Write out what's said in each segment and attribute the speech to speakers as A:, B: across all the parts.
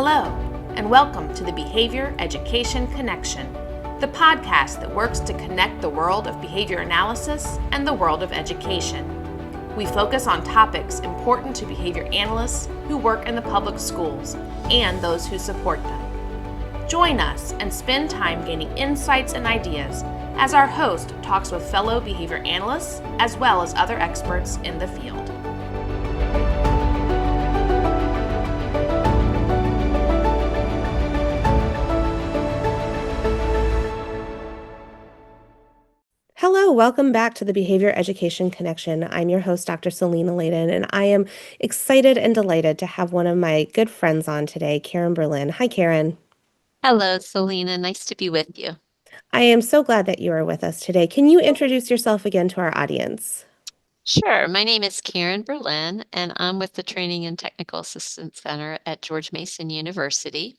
A: Hello, and welcome to the Behavior Education Connection, the podcast that works to connect the world of behavior analysis and the world of education. We focus on topics important to behavior analysts who work in the public schools and those who support them. Join us and spend time gaining insights and ideas as our host talks with fellow behavior analysts as well as other experts in the field.
B: Hello, welcome back to the Behavior Education Connection. I'm your host, Dr. Selena Layden, and I am excited and delighted to have one of my good friends on today, Karen Berlin. Hi, Karen.
C: Hello, Selena. Nice to be with you.
B: I am so glad that you are with us today. Can you introduce yourself again to our audience?
C: Sure. My name is Karen Berlin, and I'm with the Training and Technical Assistance Center at George Mason University.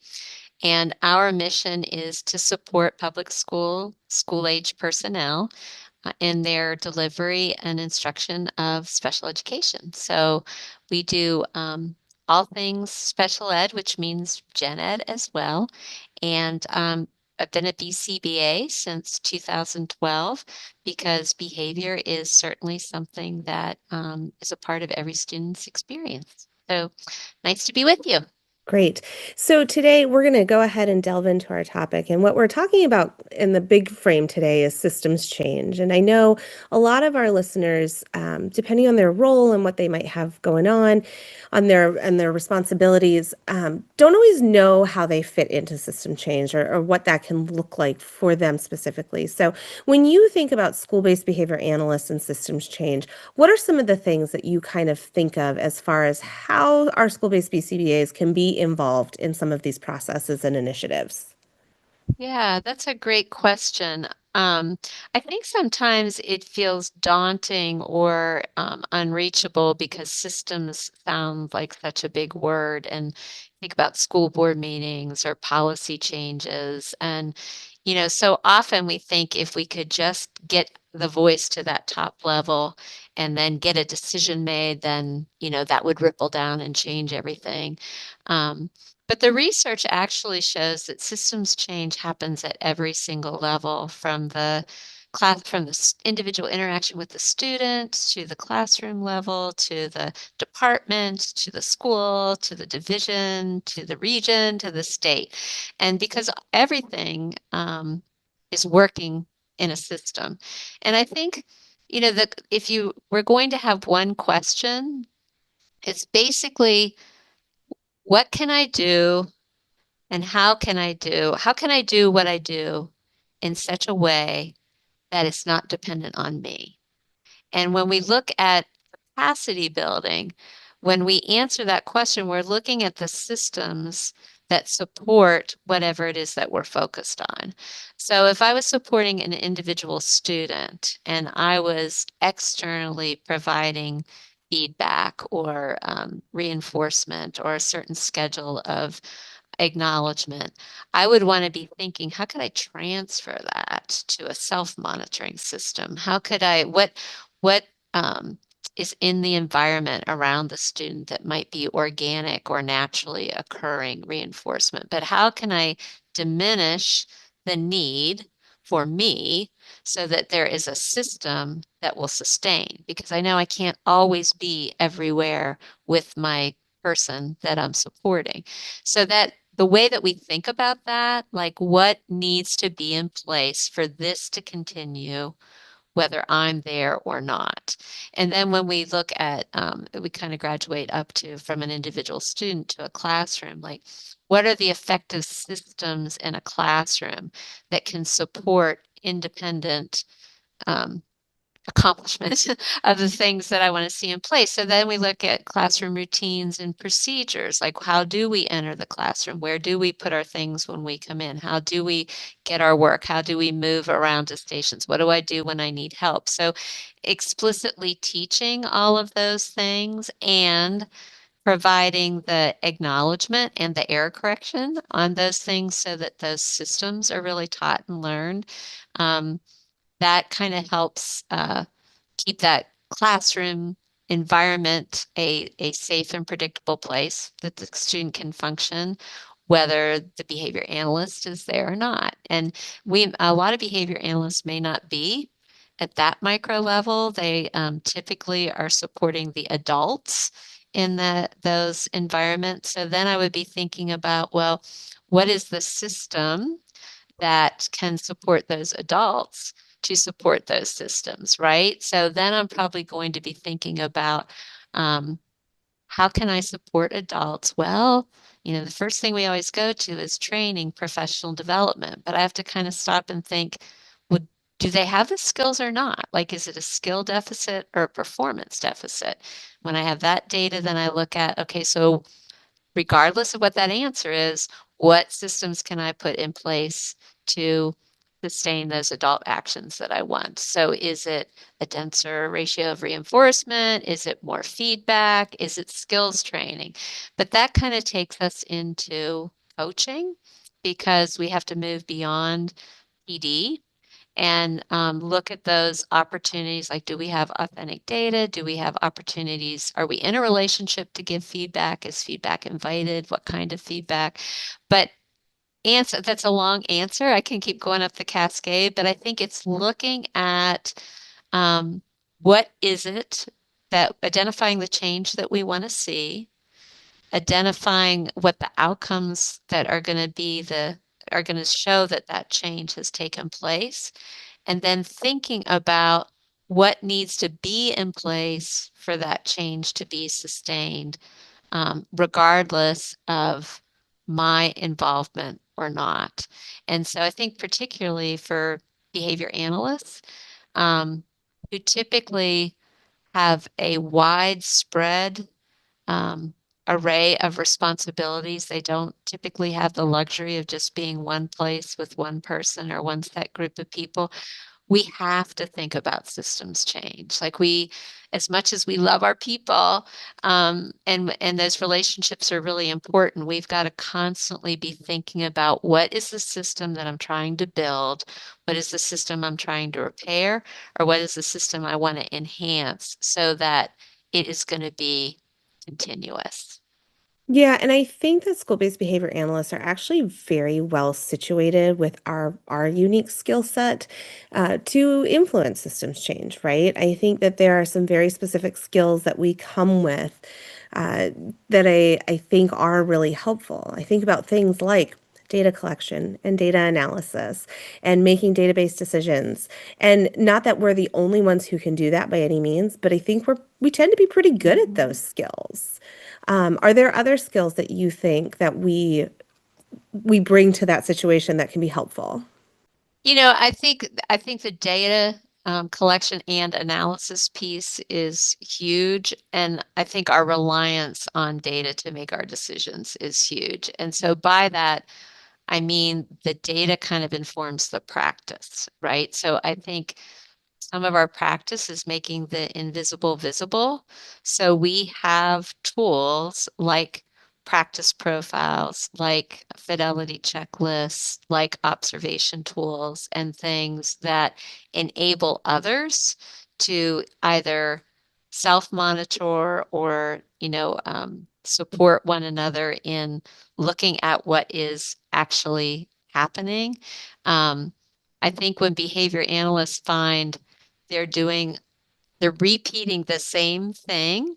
C: And our mission is to support public school-age personnel in their delivery and instruction of special education. So we do all things special ed, which means gen ed as well. And I've been at BCBA since 2012 because behavior is certainly something that is a part of every student's experience. So nice to be with you.
B: Great. So today we're going to go ahead and delve into our topic. And what we're talking about in the big frame today is systems change. And I know a lot of our listeners, depending on their role and what they might have going on their responsibilities, don't always know how they fit into system change or what that can look like for them specifically. So when you think about school-based behavior analysts and systems change, what are some of the things that you kind of think of as far as how our school-based BCBAs can be involved in some of these processes and initiatives?
C: Yeah, that's a great question. I think sometimes it feels daunting or unreachable because systems sound like such a big word. And think about school board meetings or policy changes. And, so often we think if we could just get the voice to that top level and then get a decision made, then, that would ripple down and change everything. Um, but the research actually shows that systems change happens at every single level, from the individual interaction with the student to the classroom level to the department to the school to the division to the region to the state. And because everything is working in a system. And I think, that if you we're going to have one question, it's basically what can I do and how can I do what I do in such a way that it's not dependent on me? And when we look at capacity building, when we answer that question, we're looking at the systems that support whatever it is that we're focused on. So if I was supporting an individual student and I was externally providing feedback or reinforcement or a certain schedule of acknowledgement, I would want to be thinking, how could I transfer that to a self-monitoring system? What um, is in the environment around the student that might be organic or naturally occurring reinforcement? But how can I diminish the need for me so that there is a system that will sustain? Because I know I can't always be everywhere with my person that I'm supporting. So that the way that we think about that, like what needs to be in place for this to continue, whether I'm there or not. And then when we look at, we kind of graduate up to from an individual student to a classroom, like what are the effective systems in a classroom that can support independent um, accomplishment of the things that I want to see in place. So then we look at classroom routines and procedures, like how do we enter the classroom? Where do we put our things when we come in? How do we get our work? How do we move around to stations? What do I do when I need help? So explicitly teaching all of those things and providing the acknowledgement and the error correction on those things so that those systems are really taught and learned. Um, that kind of helps keep that classroom environment a safe and predictable place that the student can function, whether the behavior analyst is there or not. And a lot of behavior analysts may not be at that micro level. They typically are supporting the adults in those environments. So then I would be thinking about, well, what is the system that can support those adults to support those systems, right? So then I'm probably going to be thinking about how can I support adults? Well, the first thing we always go to is training, professional development, but I have to kind of stop and think, would do they have the skills or not? Like, is it a skill deficit or a performance deficit? When I have that data, then I look at, okay, so regardless of what that answer is, what systems can I put in place to sustain those adult actions that I want? So is it a denser ratio of reinforcement? Is it more feedback? Is it skills training? But that kind of takes us into coaching because we have to move beyond PD and look at those opportunities. Like, do we have authentic data? Do we have opportunities? Are we in a relationship to give feedback? Is feedback invited? What kind of feedback? But that's a long answer. I can keep going up the cascade, but I think it's looking at what is it that identifying the change that we want to see, identifying what the outcomes that are going to are going to show that that change has taken place, and then thinking about what needs to be in place for that change to be sustained, regardless of my involvement or not. And so I think particularly for behavior analysts, who typically have a widespread array of responsibilities. They don't typically have the luxury of just being one place with one person or one set group of people. We have to think about systems change. Like, as much as we love our people, and those relationships are really important, we've got to constantly be thinking about what is the system that I'm trying to build, what is the system I'm trying to repair, or what is the system I want to enhance so that it is going to be continuous.
B: Yeah, and I think that school-based behavior analysts are actually very well situated with our unique skill set to influence systems change, right? I think that there are some very specific skills that we come with that I think are really helpful. I think about things like data collection and data analysis and making database decisions. And not that we're the only ones who can do that by any means, but I think we tend to be pretty good at those skills. Are there other skills that you think that we bring to that situation that can be helpful?
C: I think the data collection and analysis piece is huge, and I think our reliance on data to make our decisions is huge. And so by that, I mean the data kind of informs the practice, right? So I think some of our practice is making the invisible visible. So we have tools like practice profiles, like fidelity checklists, like observation tools, and things that enable others to either self-monitor or, support one another in looking at what is actually happening. Um, I think when behavior analysts find they're doing they're repeating the same thing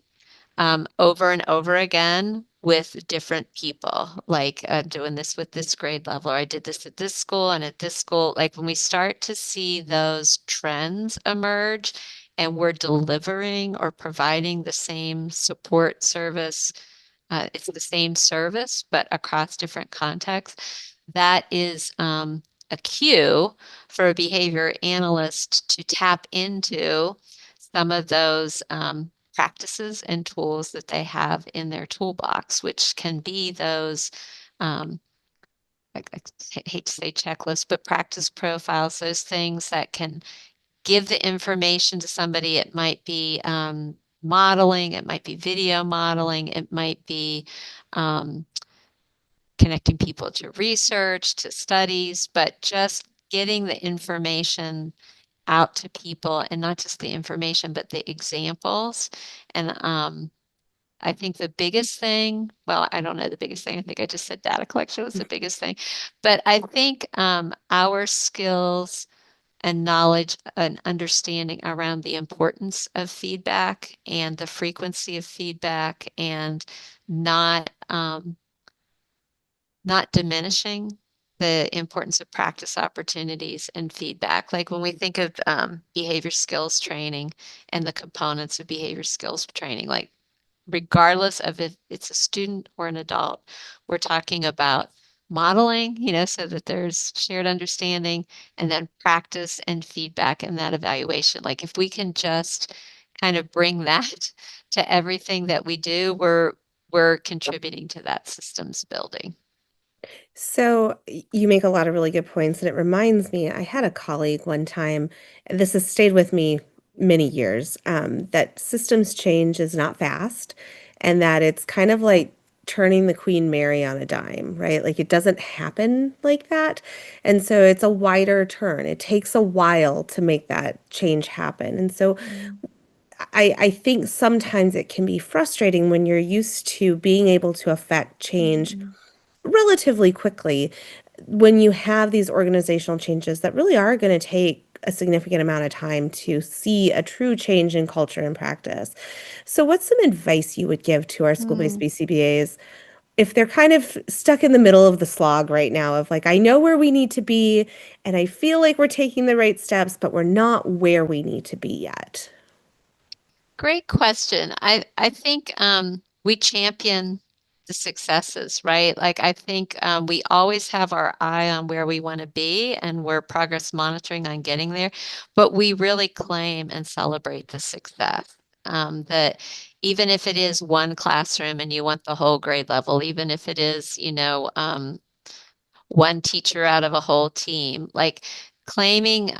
C: over and over again with different people. Like, I'm doing this with this grade level, or I did this at this school and at this school. Like, when we start to see those trends emerge and we're delivering or providing the same support service, it's the same service, but across different contexts, that is a cue for a behavior analyst to tap into some of those practices and tools that they have in their toolbox, which can be those, um, I hate to say checklists, but practice profiles, those things that can give the information to somebody. It might be modeling, it might be video modeling, it might be um, connecting people to research, to studies, but just getting the information out to people, and not just the information, but the examples. And I think the biggest thing, well, I don't know the biggest thing. I think I just said data collection was the biggest thing. But I think our skills and knowledge and understanding around the importance of feedback and the frequency of feedback and not not diminishing the importance of practice opportunities and feedback. Like when we think of behavior skills training and the components of behavior skills training, like regardless of if it's a student or an adult, we're talking about modeling, so that there's shared understanding, and then practice and feedback and that evaluation. Like if we can just kind of bring that to everything that we do, we're contributing to that systems building.
B: So you make a lot of really good points, and it reminds me, I had a colleague one time, and this has stayed with me many years, that systems change is not fast, and that it's kind of like turning the Queen Mary on a dime, right? Like it doesn't happen like that. And so it's a wider turn. It takes a while to make that change happen. And so I think sometimes it can be frustrating when you're used to being able to affect change relatively quickly when you have these organizational changes that really are going to take a significant amount of time to see a true change in culture and practice. So, what's some advice you would give to our school-based
C: Mm.
B: BCBAs if they're kind of stuck in the middle of the slog right now of like, I know where we need to be, and I feel like we're taking the right steps, but we're not where we need to be yet?
C: Great question. I think we champion the successes, right? Like I think we always have our eye on where we want to be, and we're progress monitoring on getting there, but we really claim and celebrate the success. That even if it is one classroom and you want the whole grade level, even if it is, one teacher out of a whole team, like claiming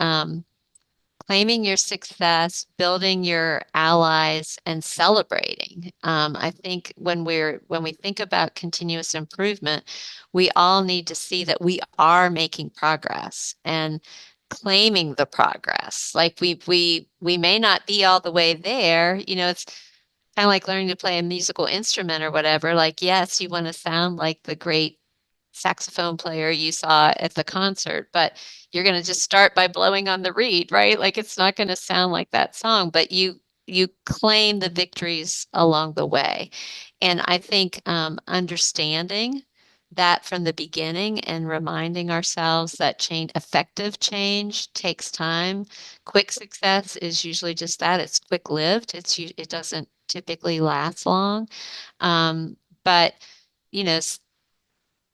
C: claiming your success, building your allies, and celebrating. I think when we think about continuous improvement, we all need to see that we are making progress and claiming the progress. Like we may not be all the way there. It's kind of like learning to play a musical instrument or whatever. Like, yes, you want to sound like the great saxophone player you saw at the concert, but you're going to just start by blowing on the reed, right? Like it's not going to sound like that song, but you claim the victories along the way. And I think understanding that from the beginning and reminding ourselves that effective change takes time. Quick success is usually just that. It's quick-lived. It doesn't typically last long. But you know,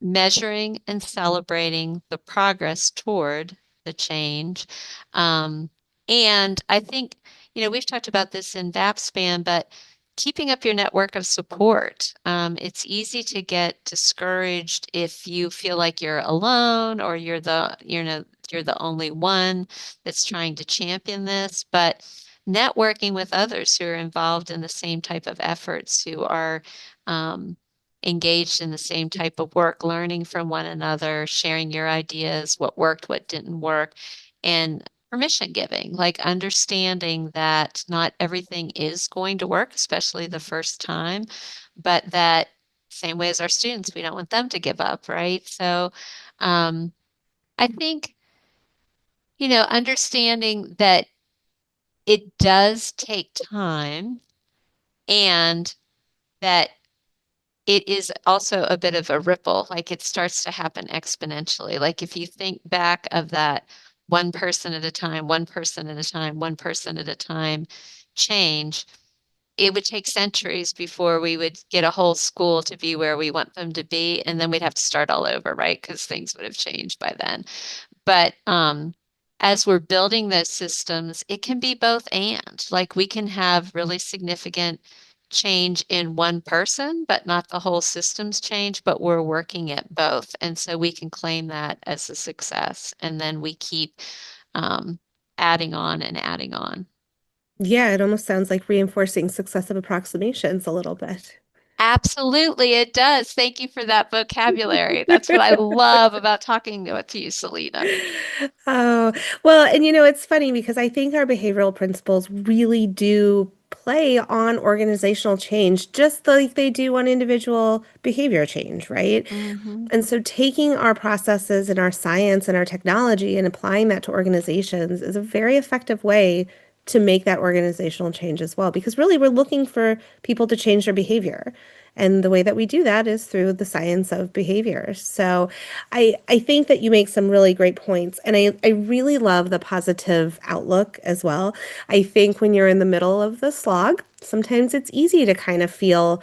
C: measuring and celebrating the progress toward the change. Um, and I think, we've talked about this in VAPSPAN, but keeping up your network of support. It's easy to get discouraged if you feel like you're alone or you're the only one that's trying to champion this, but networking with others who are involved in the same type of efforts, who are um, engaged in the same type of work, learning from one another, sharing your ideas, what worked, what didn't work, and permission giving, like understanding that not everything is going to work, especially the first time, but that same way as our students, we don't want them to give up, right? So I think, understanding that it does take time and that it is also a bit of a ripple, like it starts to happen exponentially. Like if you think back of that one person at a time, one person at a time, one person at a time change, it would take centuries before we would get a whole school to be where we want them to be. And then we'd have to start all over, right? Because things would have changed by then. But as we're building those systems, it can be both and. Like we can have really significant change in one person, but not the whole systems change, but we're working at both. And so we can claim that as a success. And then we keep um, adding on and adding on.
B: Yeah, it almost sounds like reinforcing successive approximations a little bit.
C: Absolutely, it does. Thank you for that vocabulary. That's what I love about talking with you, Selena.
B: Oh, well, and it's funny because I think our behavioral principles really do play on organizational change, just like they do on individual behavior change, right?
C: Hmm.
B: And so taking our processes and our science and our technology and applying that to organizations is a very effective way to make that organizational change as well. Because really, we're looking for people to change their behavior. And the way that we do that is through the science of behavior. So I think that you make some really great points. And I really love the positive outlook as well. I think when you're in the middle of the slog, sometimes it's easy to kind of feel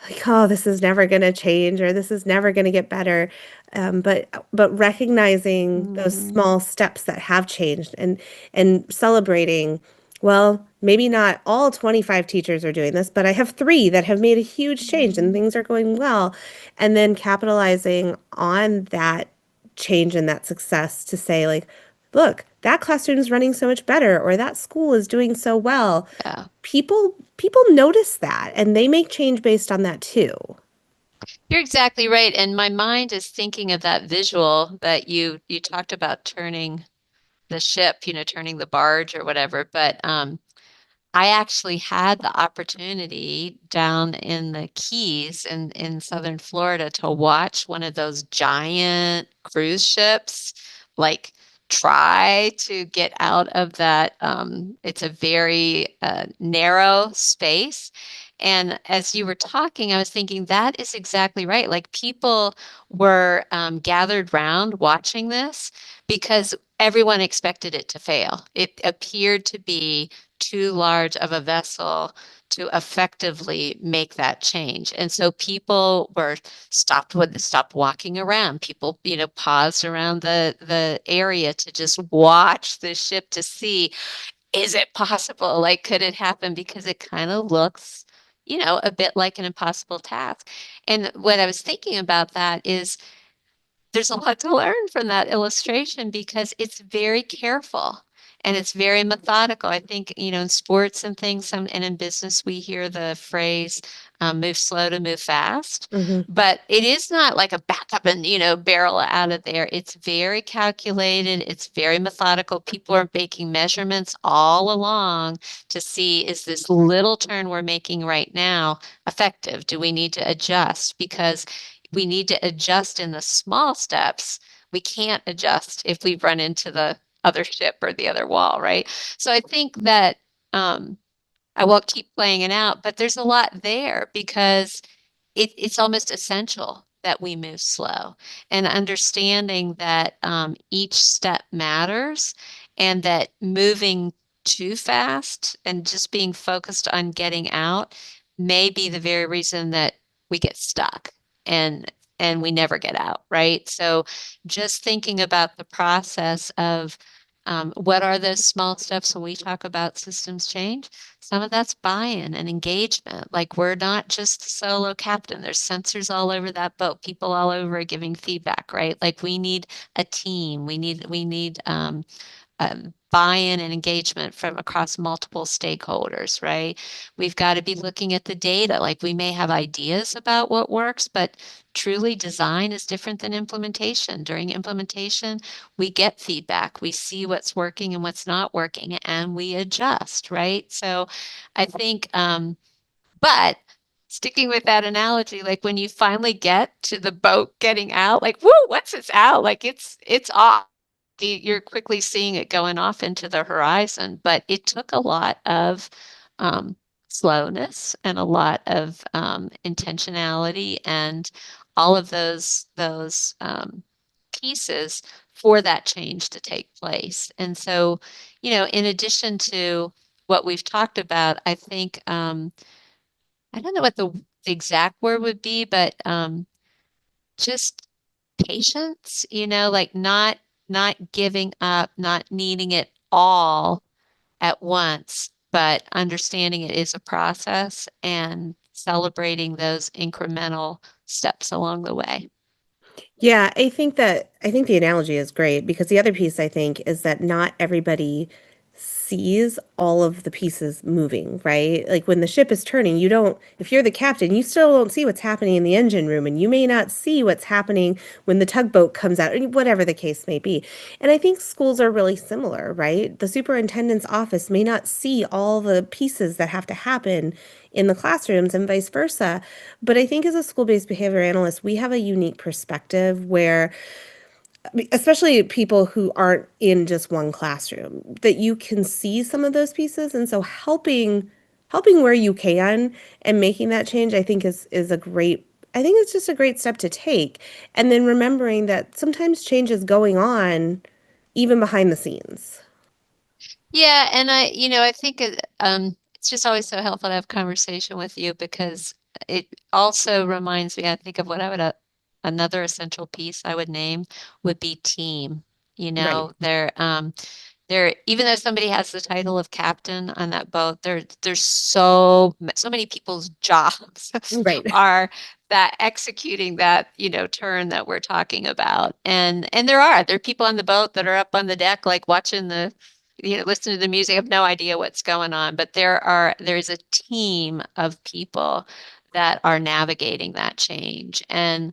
B: like, oh, this is never going to change or this is never going to get better. But recognizing those
C: Hmm.
B: small steps that have changed and celebrating, well, maybe not all 25 teachers are doing this, but I have three that have made a huge change and
C: Hmm.
B: things are going well. And then capitalizing on that change and that success to say, like, look, that classroom is running so much better, or that school is doing so well.
C: Yeah.
B: People notice that and they make change based on that too.
C: You're exactly right. And my mind is thinking of that visual that you talked about turning the ship, turning the barge or whatever. But I actually had the opportunity down in the Keys in southern Florida to watch one of those giant cruise ships like try to get out of that. It's a very narrow space. And as you were talking, I was thinking that is exactly right. Like people were gathered round watching this because everyone expected it to fail. It appeared to be too large of a vessel to effectively make that change. And so people were stopped walking around. People, paused around the area to just watch the ship to see, is it possible? Like, could it happen? Because it kind of looks, a bit like an impossible task. And what I was thinking about that is there's a lot to learn from that illustration because it's very careful and it's very methodical. I think, in sports and things, and in business, we hear the phrase, move slow to move fast.
B: Hmm.
C: But it is not like a back up and, barrel out of there. It's very calculated, it's very methodical. People are making measurements all along to see, is this little turn we're making right now effective? Do we need to adjust? Because we need to adjust in the small steps. We can't adjust if we run into the other ship or the other wall, right? So I think that um, I won't keep playing it out, but there's a lot there because it's almost essential that we move slow and understanding that each step matters and that moving too fast and just being focused on getting out may be the very reason that we get stuck and we never get out, right? So just thinking about the process of what are those small steps when we talk about systems change? Some of that's buy-in and engagement. Like we're not just the solo captain. There's sensors all over that boat, people all over it giving feedback, right? Like we need a team. We need buy-in and engagement from across multiple stakeholders, right? We've got to be looking at the data. Like we may have ideas about what works, but truly design is different than implementation. During implementation, we get feedback. We see what's working and what's not working, and we adjust, right? So I think, but sticking with that analogy, like when you finally get to the boat getting out, like, whoa, once it's out, like it's off. You're quickly seeing it going off into the horizon, but it took a lot of um, slowness and a lot of intentionality and all of those pieces for that change to take place. And so, in addition to what we've talked about, I think I don't know what the exact word would be, but just patience, like not giving up, not needing it all at once, but understanding it is a process and celebrating those incremental steps along the way.
B: Yeah, I think the analogy is great because the other piece I think is that not everybody sees all of the pieces moving, right? Like when the ship is turning, you don't, if you're the captain, you still don't see what's happening in the engine room, and you may not see what's happening when the tugboat comes out, whatever the case may be. And I think schools are really similar, right? The superintendent's office may not see all the pieces that have to happen in the classrooms and vice versa. But I think as a school-based behavior analyst, we have a unique perspective where, especially people who aren't in just one classroom, that you can see some of those pieces. And so helping where you can and making that change, I think is a great, I think it's just a great step to take. And then remembering that sometimes change is going on even behind the scenes.
C: Yeah, and I think it's just always so helpful to have conversation with you because it also reminds me, I think of what I would another essential piece I would name would be team.
B: Right.
C: There, even though somebody has the title of captain on that boat, there's so many people's jobs
B: Right.
C: are that executing that, turn that we're talking about. And there are people on the boat that are up on the deck, like watching listen to the music, have no idea what's going on, but there's a team of people that are navigating that change. And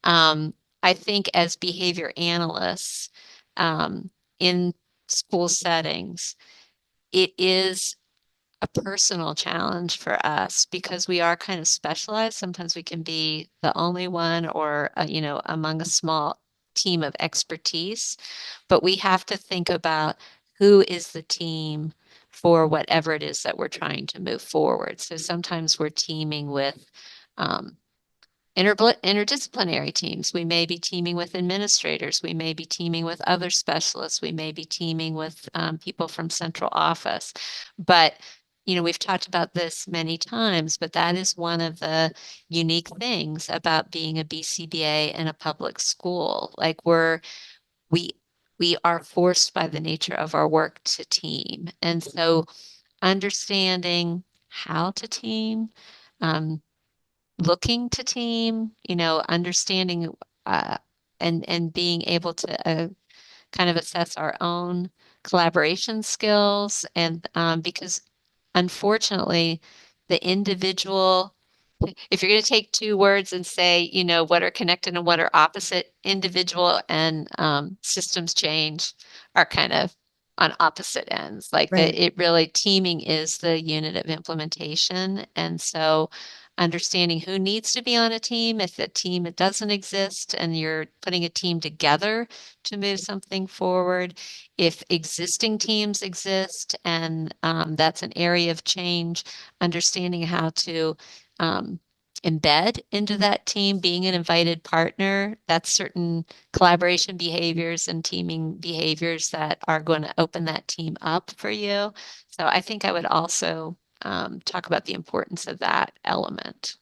C: I think as behavior analysts, in school settings, it is a personal challenge for us because we are kind of specialized. Sometimes we can be the only one or, among a small team of expertise, but we have to think about who is the team for whatever it is that we're trying to move forward. So sometimes we're teaming with um, interdisciplinary teams. We may be teaming with administrators. We may be teaming with other specialists. We may be teaming with people from central office. But, we've talked about this many times, but that is one of the unique things about being a BCBA in a public school. Like we, we are forced by the nature of our work to team. And so understanding how to team, um, looking to team, understanding uh, and being able to kind of assess our own collaboration skills. And because unfortunately, the individual, if you're going to take two words and say, what are connected and what are opposite, individual and systems change are kind of on opposite ends. Like
B: Right.
C: it really, teaming is the unit of implementation. And so understanding who needs to be on a team, if the team it doesn't exist and you're putting a team together to move something forward, if existing teams exist and that's an area of change, understanding how to um, embed into that team, being an invited partner, that's certain collaboration behaviors and teaming behaviors that are going to open that team up for you. So I think I would also talk about the importance of that element.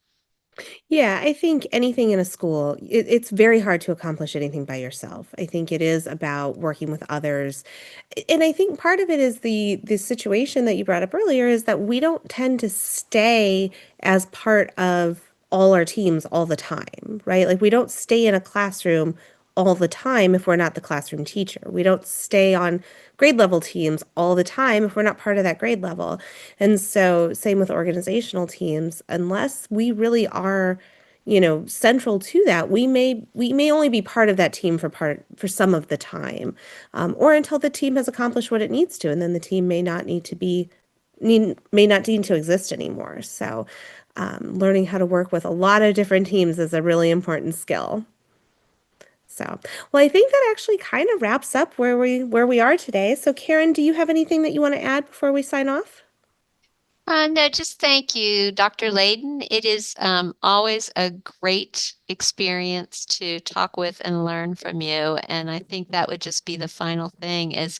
B: Yeah, I think anything in a school, it's very hard to accomplish anything by yourself. I think it is about working with others. And I think part of it is the situation that you brought up earlier is that we don't tend to stay as part of all our teams all the time, right? Like we don't stay in a classroom all the time if we're not the classroom teacher. We don't stay on grade level teams all the time if we're not part of that grade level. And so, same with organizational teams, unless we really are, central to that, we may only be part of that team for some of the time, or until the team has accomplished what it needs to, and then the team may not need to exist anymore. So, learning how to work with a lot of different teams is a really important skill. So, well, I think that actually kind of wraps up where we are today. So, Karen, do you have anything that you want to add before we sign off?
C: No, just thank you, Dr. Layden. It is always a great experience to talk with and learn from you. And I think that would just be the final thing is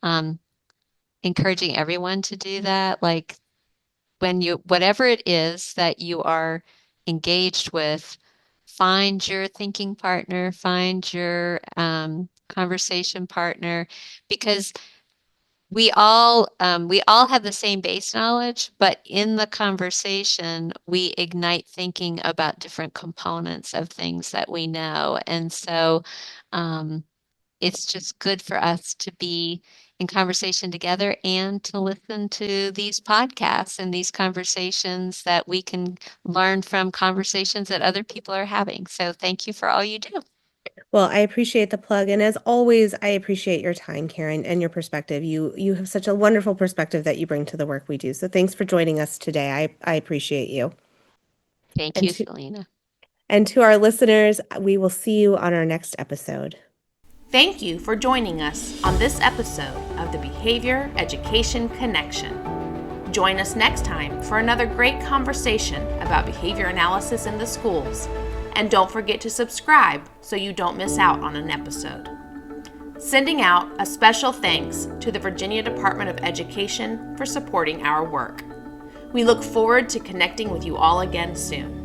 C: um, encouraging everyone to do that. Like whatever it is that you are engaged with, find your thinking partner, find your conversation partner, because we all have the same base knowledge, but in the conversation, we ignite thinking about different components of things that we know. And so, um, it's just good for us to be in conversation together and to listen to these podcasts and these conversations that we can learn from conversations that other people are having. So thank you for all you do.
B: Well, I appreciate the plug, and as always, I appreciate your time, Karen, and your perspective. You have such a wonderful perspective that you bring to the work we do. So thanks for joining us today. I appreciate you.
C: Thank
B: And
C: you,
B: to
C: Selena.
B: and to our listeners, we will see you on our next episode.
A: Thank you for joining us on this episode of the Behavior Education Connection. Join us next time for another great conversation about behavior analysis in the schools. And don't forget to subscribe so you don't miss out on an episode. Sending out a special thanks to the Virginia Department of Education for supporting our work. We look forward to connecting with you all again soon.